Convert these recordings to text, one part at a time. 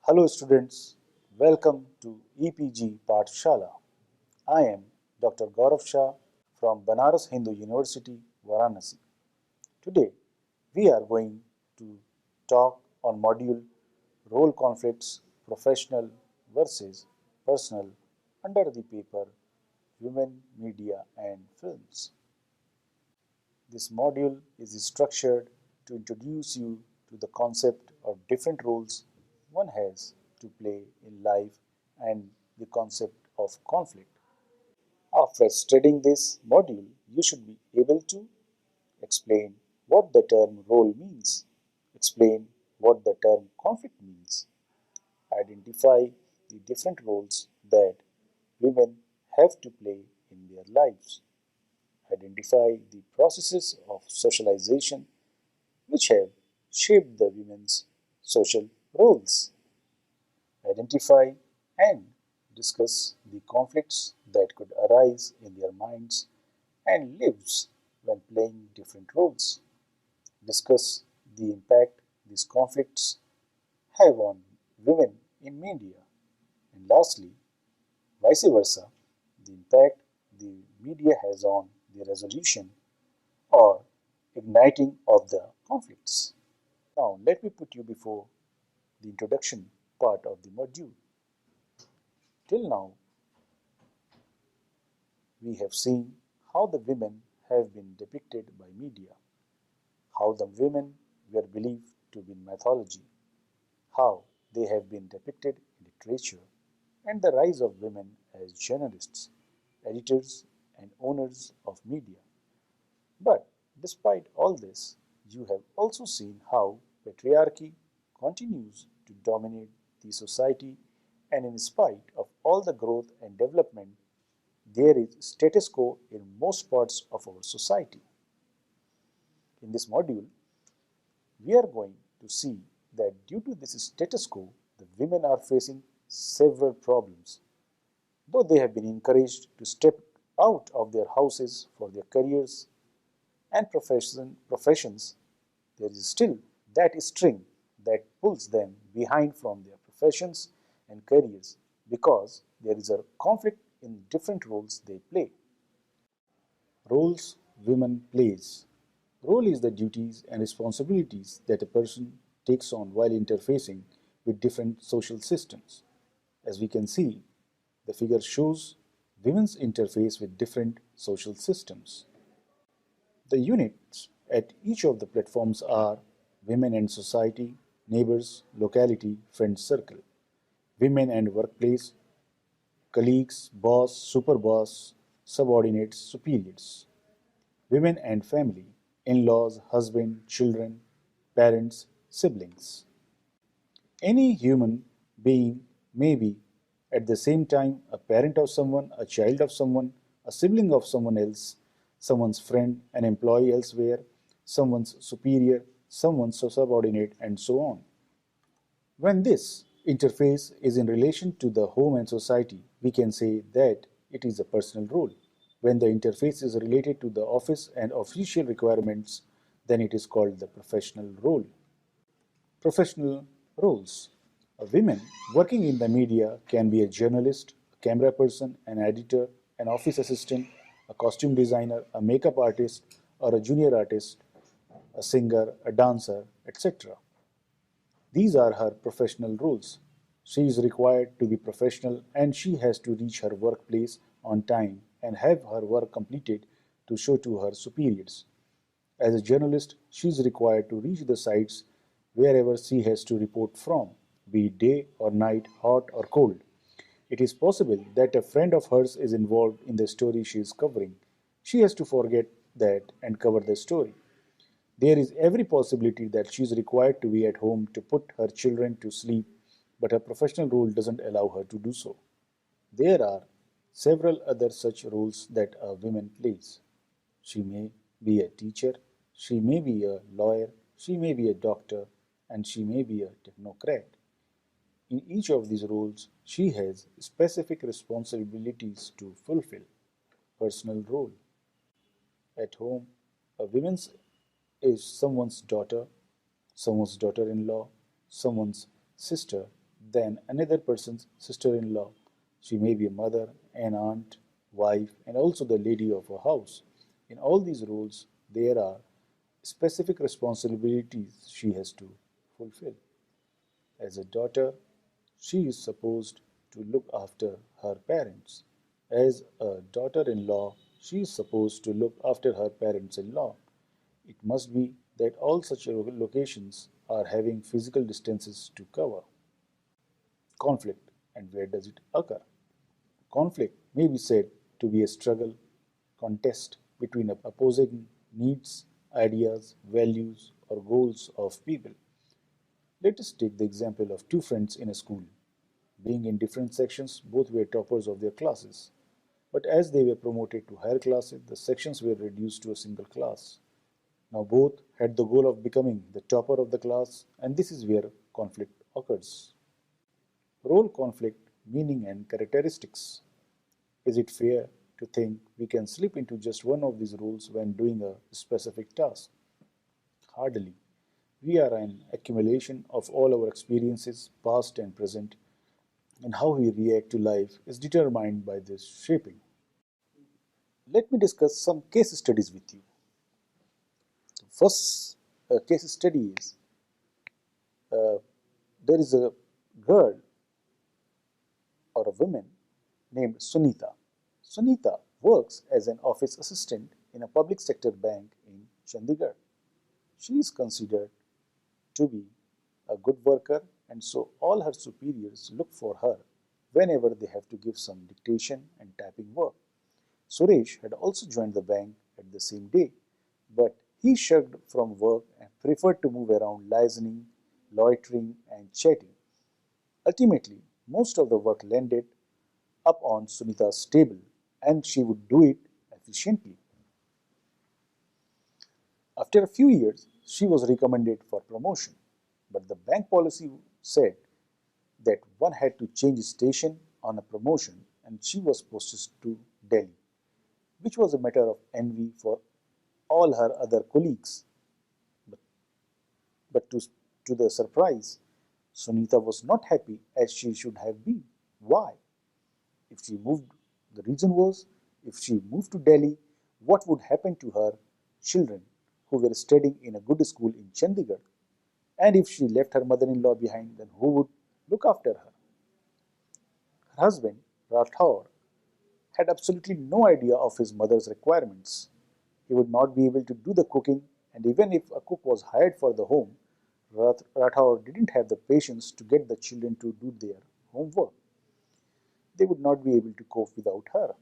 Hello students, welcome to EPG Pathshala. I am Dr. Gaurav Shah from Banaras Hindu University, Varanasi. Today we are going to talk on module role conflicts professional versus personal under the paper Women, Media and Films. This module is structured to introduce you to the concept of different roles one has to play in life and the concept of conflict. After studying this module, you should be able to explain what the term role means, explain what the term conflict means, identify the different roles that women have to play in their lives, identify the processes of socialization which have shaped the women's social roles, identify and discuss the conflicts that could arise in their minds and lives when playing different roles, discuss the impact these conflicts have on women in media, and lastly, vice versa, the impact the media has on the resolution or igniting of the conflicts. Now, let me put you before the introduction part of the module. Till now, we have seen how the women have been depicted by media, how the women were believed to be in mythology, how they have been depicted in literature, and the rise of women as journalists, editors, and owners of media. But despite all this, you have also seen how patriarchy continues to dominate the society, and in spite of all the growth and development, there is status quo in most parts of our society. In this module, we are going to see that due to this status quo, the women are facing several problems. Though they have been encouraged to step out of their houses for their careers and professions, there is still that string that pulls them behind from their professions and careers because there is a conflict in different roles they play. Roles women plays. Role is the duties and responsibilities that a person takes on while interfacing with different social systems. As we can see, the figure shows women's interface with different social systems. The units at each of the platforms are women and society, neighbors, locality, friend circle, women and workplace, colleagues, boss, superboss, subordinates, superiors, women and family, in-laws, husband, children, parents, siblings. Any human being may be at the same time a parent of someone, a child of someone, a sibling of someone else, someone's friend, an employee elsewhere, someone's superior, someone's subordinate, and so on. When this interface is in relation to the home and society, we can say that it is a personal role. When the interface is related to the office and official requirements, then it is called the professional role. Professional roles. A woman working in the media can be a journalist, a camera person, an editor, an office assistant, a costume designer, a makeup artist, or a junior artist, a singer, a dancer, etc. These are her professional roles. She is required to be professional and she has to reach her workplace on time and have her work completed to show to her superiors. As a journalist, she is required to reach the sites wherever she has to report from, be it day or night, hot or cold. It is possible that a friend of hers is involved in the story she is covering. She has to forget that and cover the story. There is every possibility that she is required to be at home to put her children to sleep, but her professional role doesn't allow her to do so. There are several other such roles that a woman plays. She may be a teacher, she may be a lawyer, she may be a doctor, and she may be a technocrat. In each of these roles, she has specific responsibilities to fulfill. Personal role. At home, a woman is someone's daughter in law, someone's sister, than another person's sister in law. She may be a mother, an aunt, wife, and also the lady of a house. In all these roles, there are specific responsibilities she has to fulfill. As a daughter, she is supposed to look after her parents. As a daughter in law, she is supposed to look after her parents in law. It must be that all such locations are having physical distances to cover. Conflict, and where does it occur? Conflict may be said to be a struggle, contest between opposing needs, ideas, values, or goals of people. Let us take the example of two friends in a school. Being in different sections, both were toppers of their classes. But as they were promoted to higher classes, the sections were reduced to a single class. Now both had the goal of becoming the topper of the class, and this is where conflict occurs. Role conflict, meaning and characteristics. Is it fair to think we can slip into just one of these roles when doing a specific task? Hardly. We are an accumulation of all our experiences, past and present, and how we react to life is determined by this shaping. Let me discuss some case studies with you. The first case study is uh, there is a girl or a woman named Sunita. Sunita works as an office assistant in a public sector bank in Chandigarh. She is considered to be a good worker, and so all her superiors look for her whenever they have to give some dictation and typing work. Suresh had also joined the bank at the same day, but he shirked from work and preferred to move around listening, loitering, and chatting. Ultimately, most of the work landed up on Sunita's table, and she would do it efficiently. After a few years, she was recommended for promotion, but the bank policy said that one had to change station on a promotion, and she was posted to Delhi, which was a matter of envy for all her other colleagues. But, but to the surprise, Sunita was not happy as she should have been. Why? If she moved, the reason was if she moved to Delhi, what would happen to her children who were studying in a good school in Chandigarh? And if she left her mother in law behind, then who would look after her? Her husband, Rathore, had absolutely no idea of his mother's requirements. He would not be able to do the cooking, and even if a cook was hired for the home, Rathore didn't have the patience to get the children to do their homework. They would not be able to cope without her.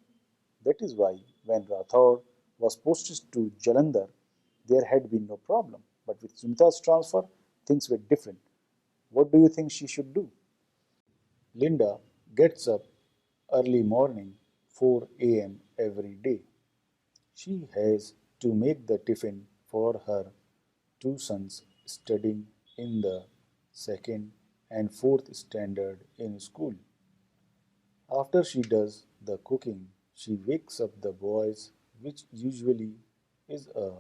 That is why, when Rathore was posted to Jalandhar, there had been no problem. But with Sunita's transfer, things were different. What do you think she should do? Linda gets up early morning, 4 a.m. every day. She has to make the tiffin for her two sons studying in the second and fourth standard in school. After she does the cooking, she wakes up the boys, which usually is a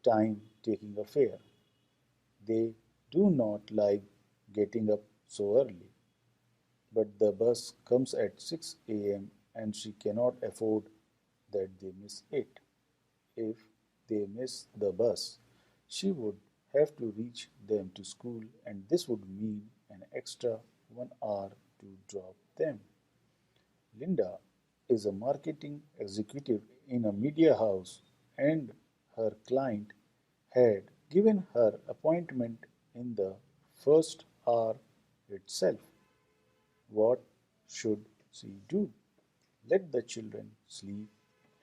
time taking affair. They do not like getting up so early, but the bus comes at 6 a.m. and she cannot afford that they miss it. If they miss the bus, she would have to reach them to school, and this would mean an extra 1 hour to drop them. Linda is a marketing executive in a media house, and her client had given her appointment in the first hour itself. What should she do? Let the children sleep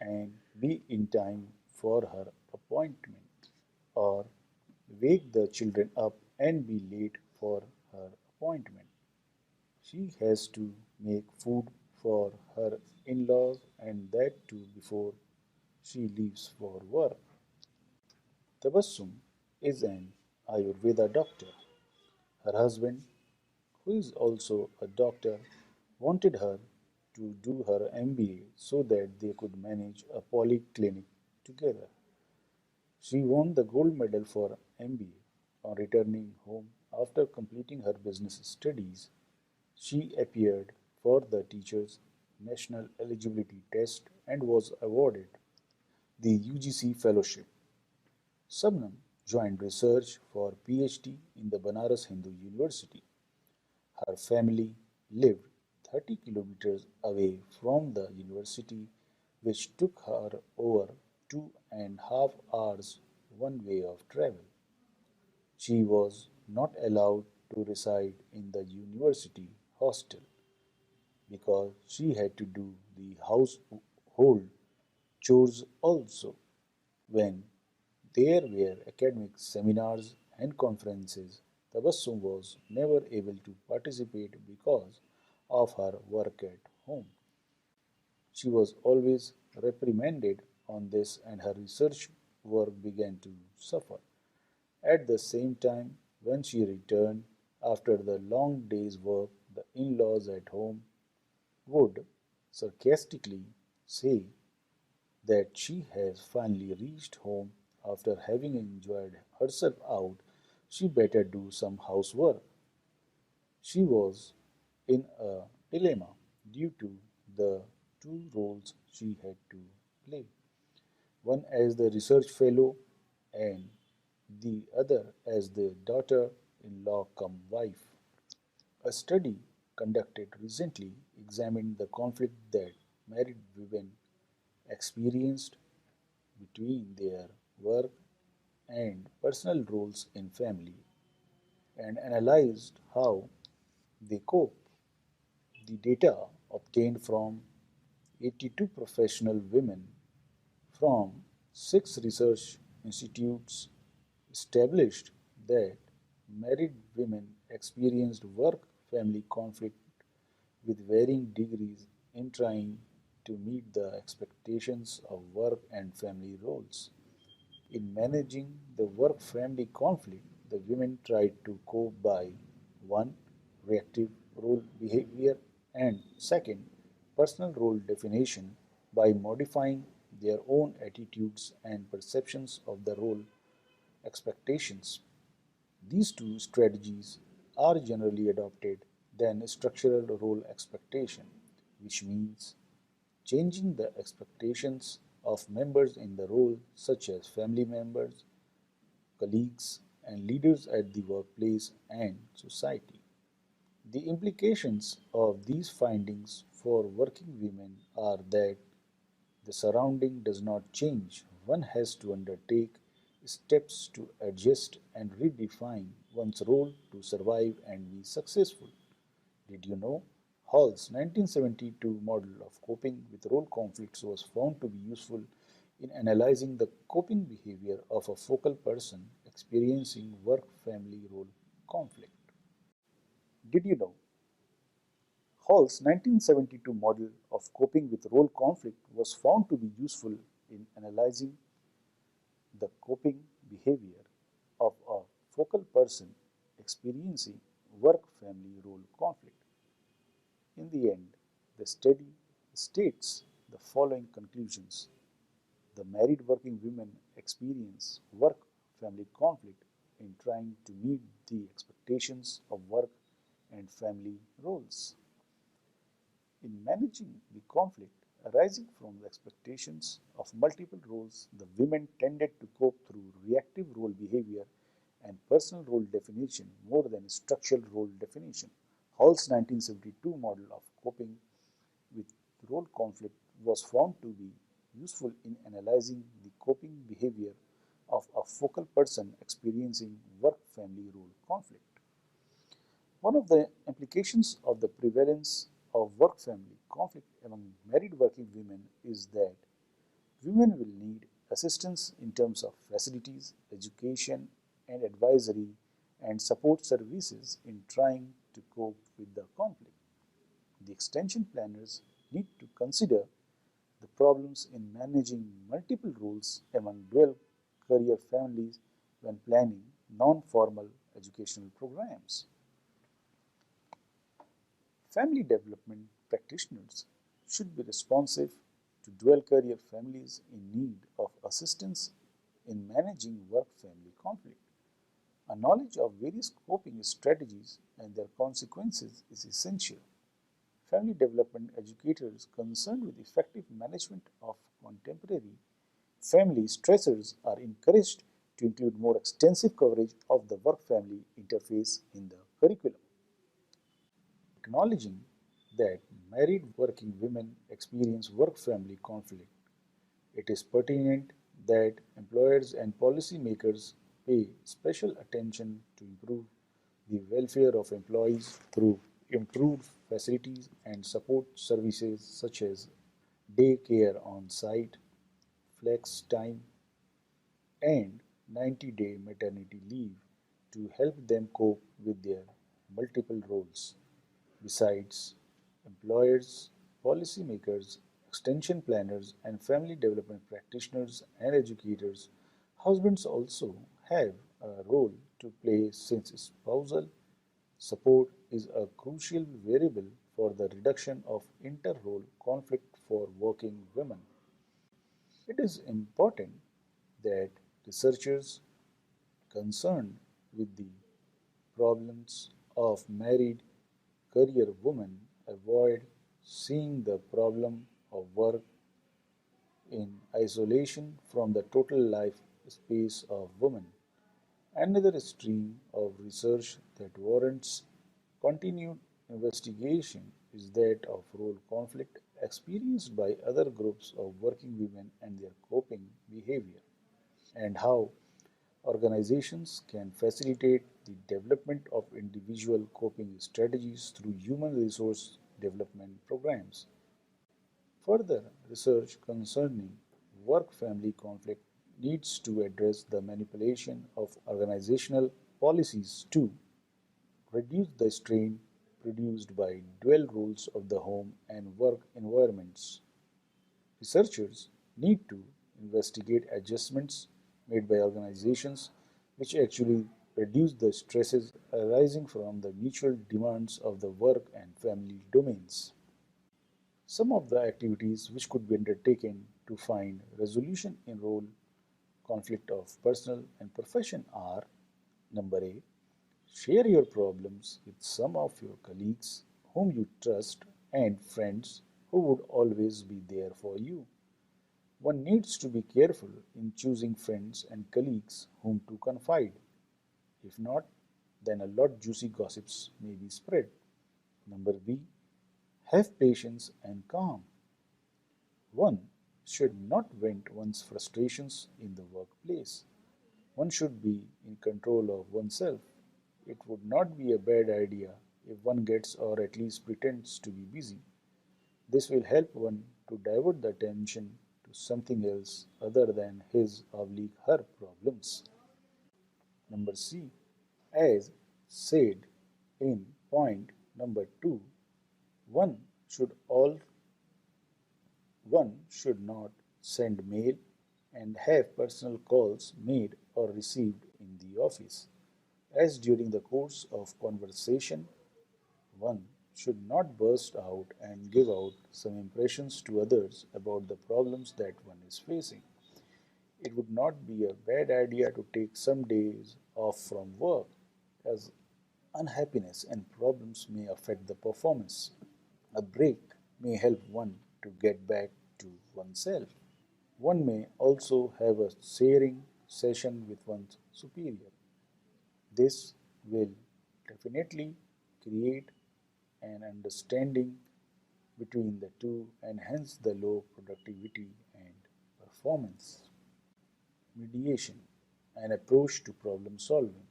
and be in time for her appointment, or wake the children up and be late for her appointment. She has to make food for her in laws, and that too before she leaves for work. Tabassum is an Ayurveda doctor. Her husband, who is also a doctor, wanted her to do her MBA so that they could manage a polyclinic together. She won the gold medal for MBA on returning home after completing her business studies. She appeared for the Teachers' National Eligibility Test and was awarded the UGC Fellowship. Sabnam joined research for PhD in the Banaras Hindu University. Her family lived 30 kilometers away from the university, which took her over 2.5 hours one way of travel. She was not allowed to reside in the university hostel because she had to do the household chores also. When there were academic seminars and conferences, Tabassum was never able to participate because of her work at home. She was always reprimanded on this, and her research work began to suffer. At the same time, when she returned after the long day's work, the in laws at home would sarcastically say that she has finally reached home after having enjoyed herself out, she better do some housework. She was in a dilemma due to the two roles she had to play, one as the research fellow and the other as the daughter in law come wife. A study conducted recently examined the conflict that married women experienced between their work and personal roles in family and analyzed how they cope. The data obtained from 82 professional women from 6 research institutes established that married women experienced work family conflict with varying degrees in trying to meet the expectations of work and family roles. In managing the work family conflict, the women tried to cope by 1. Reactive role behavior, and 2. Personal role definition by modifying their own attitudes and perceptions of the role expectations. These two strategies are generally adopted than structural role expectation, which means changing the expectations of members in the role, such as family members, colleagues, and leaders at the workplace and society. The implications of these findings for working women are that the surrounding does not change. One has to undertake steps to adjust and redefine one's role to survive and be successful. Did you know? Hall's 1972 model of coping with role conflicts was found to be useful in analyzing the coping behavior of a focal person experiencing work family role conflict. Did you know? Hall's 1972 model of coping with role conflict was found to be useful in analyzing the coping behavior of a focal person experiencing work family role conflict. In the end, the study states the following conclusions. The married working women experience work family conflict in trying to meet the expectations of work and family roles. In managing the conflict arising from the expectations of multiple roles, the women tended to cope through reactive role behavior and personal role definition more than structural role definition. Hall's 1972 model of coping with role conflict was found to be useful in analyzing the coping behavior of a focal person experiencing work family role conflict. One of the implications of the prevalence of work family conflict among married working women is that women will need assistance in terms of facilities, education, and advisory and support services in trying to cope with the conflict. The extension planners need to consider the problems in managing multiple roles among dual career families when planning non formal educational programs. Family development practitioners should be responsive to dual career families in need of assistance in managing work family conflict. A knowledge of various coping strategies and their consequences is essential. Family development educators concerned with effective management of contemporary family stressors are encouraged to include more extensive coverage of the work-family interface in the curriculum. Acknowledging that married working women experience work-family conflict, it is pertinent that employers and policymakers pay special attention to improve the welfare of employees through improved facilities and support services such as day care on site, flex time, and 90-day maternity leave to help them cope with their multiple roles. Besides, employers, policymakers, extension planners, and family development practitioners and educators, husbands also have a role to play since spousal support is a crucial variable for the reduction of inter-role conflict for working women. It is important that researchers concerned with the problems of married career women avoid seeing the problem of work in isolation from the total life space of women. Another stream of research that warrants continued investigation is that of role conflict experienced by other groups of working women and their coping behavior, and how organizations can facilitate the development of individual coping strategies through human resource development programs. Further research concerning work-family conflict needs to address the manipulation of organizational policies to reduce the strain produced by dual roles of the home and work environments. Researchers need to investigate adjustments made by organizations which actually reduce the stresses arising from the mutual demands of the work and family domains. Some of the activities which could be undertaken to find resolution in role conflict of personal and profession are: number A, share your problems with some of your colleagues whom you trust and friends who would always be there for you. One needs to be careful in choosing friends and colleagues whom to confide. If not, then a lot juicy gossips may be spread. Number B, have patience and calm. One should not vent one's frustrations in the workplace. One should be in control of oneself. It would not be a bad idea if one gets or at least pretends to be busy. This will help one to divert the attention to something else other than his or her problems. Number C. As said in point number 2, one should all one should not send mail and have personal calls made or received in the office, as during the course of conversation one should not burst out and give out some impressions to others about the problems that one is facing. It would not be a bad idea to take some days off from work, as unhappiness and problems may affect the performance. A break may help one to get back to oneself. One may also have a sharing session with one's superior. This will definitely create an understanding between the two and hence the low productivity and performance. Mediation, an approach to problem solving.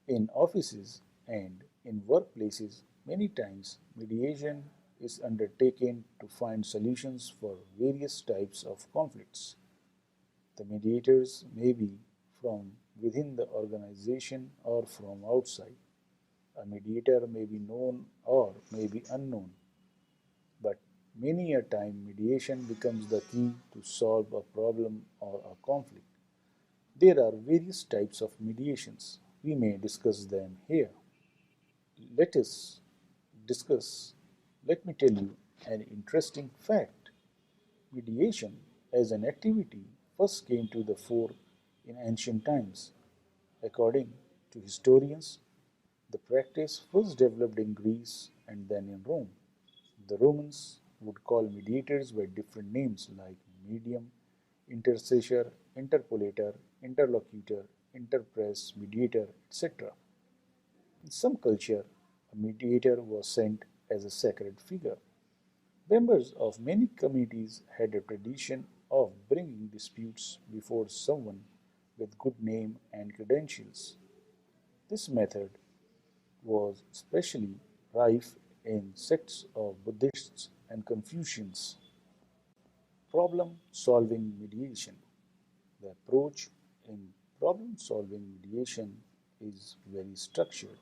In offices and in workplaces, many times mediation is undertaken to find solutions for various types of conflicts. The mediators may be from within the organization or from outside. A mediator may be known or may be unknown, but many a time mediation becomes the key to solve a problem or a conflict. There are various types of mediations. We may discuss them here. Let us discuss, let me tell you an interesting fact. Mediation as an activity first came to the fore in ancient times. According To historians, the practice first developed in Greece and then in Rome. The Romans would call mediators by different names like medium, intercessor, interpolator, interlocutor, interpres, mediator, etc. In some culture, a mediator was sent as a sacred figure. Members of many communities had a tradition of bringing disputes before someone with good name and credentials. This method was especially rife in sects of Buddhists and Confucians. Problem solving mediation. The approach in problem solving mediation is very structured.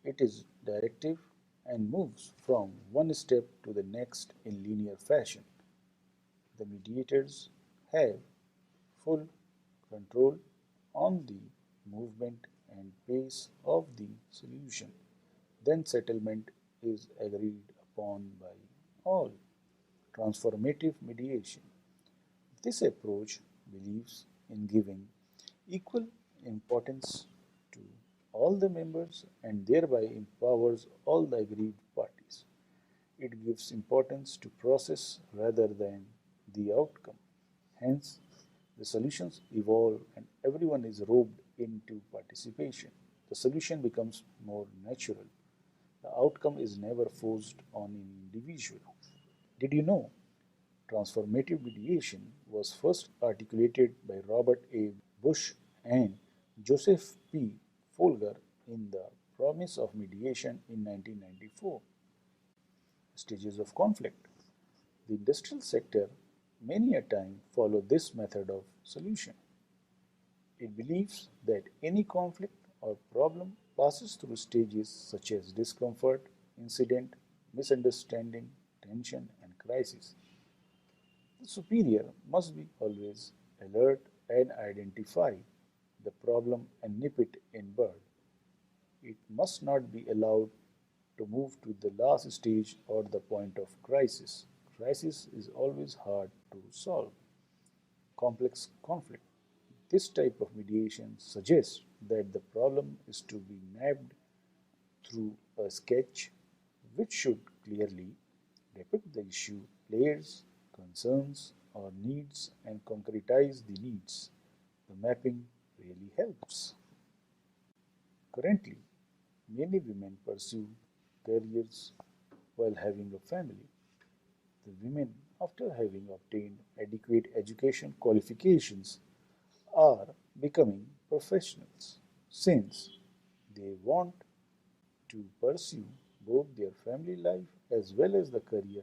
It is directive and moves from one step to the next in linear fashion. The mediators have full control on the movement and pace of the solution. Then settlement is agreed upon by all. Transformative mediation. This approach believes in giving equal importance to all the members and thereby empowers all the aggrieved parties. It gives importance to process rather than the outcome. Hence, the solutions evolve and everyone is roped into participation. The solution becomes more natural. The outcome is never forced on an individual. Did you know transformative mediation was first articulated by Robert A. Bush and Joseph P. Folger in The Promise of Mediation in 1994? Stages of conflict. The industrial sector many a time follow this method of solution. It believes that any conflict or problem passes through stages such as discomfort, incident, misunderstanding, tension, and crisis. The superior must be always alert and identify the problem and nip it in bud. It must not be allowed to move to the last stage or the point of crisis. Crisis is always hard to solve. Complex conflict. This type of mediation suggests that the problem is to be mapped through a sketch which should clearly depict the issue, players, concerns, or needs and concretize the needs. The mapping really helps. Currently, many women pursue careers while having a family. The women, after having obtained adequate education qualifications, are becoming professionals since they want to pursue both their family life as well as the career.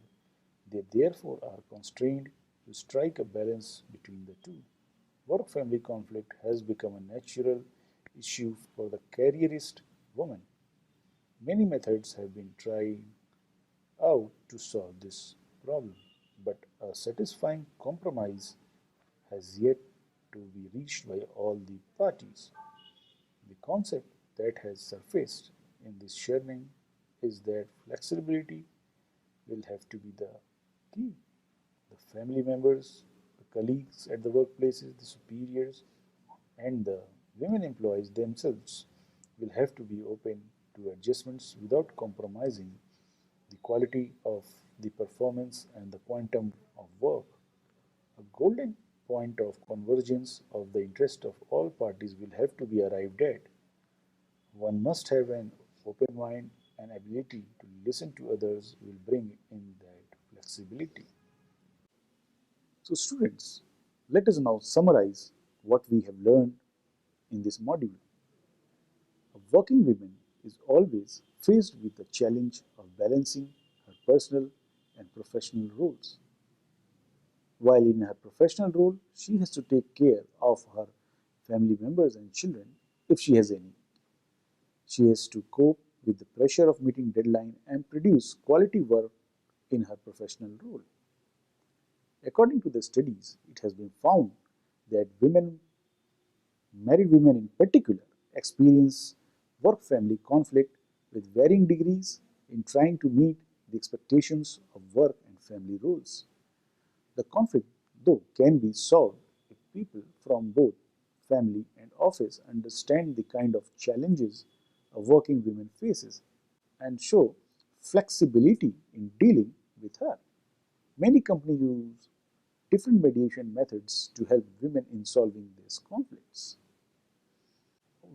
They therefore are constrained to strike a balance between the two. Work family conflict has become a natural issue for the careerist woman. Many methods have been tried out to solve this problem, but a satisfying compromise has yet to be reached by all the parties. The concept that has surfaced in this sharing is that flexibility will have to be the key. The family members, the colleagues at the workplaces, the superiors, and the women employees themselves will have to be open to adjustments without compromising the quality of the performance and the quantum of work. A golden point of convergence of the interest of all parties will have to be arrived at. One must have an open mind and ability to listen to others will bring in that flexibility. So students, let us now summarize what we have learned in this module. A working woman is always faced with the challenge of balancing her personal and professional roles. While in her professional role, she has to take care of her family members and children if she has any. She has to cope with the pressure of meeting deadline and produce quality work in her professional role. According to the studies, it has been found that women, married women in particular, experience work-family conflict with varying degrees in trying to meet the expectations of work and family roles. The conflict, though, can be solved if people from both family, and office understand the kind of challenges a working woman faces and show flexibility in dealing with her. Many companies use different mediation methods to help women in solving these conflicts.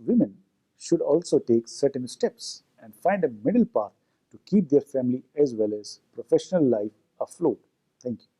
Women should also take certain steps and find a middle path to keep their family as well as professional life afloat. Thank you.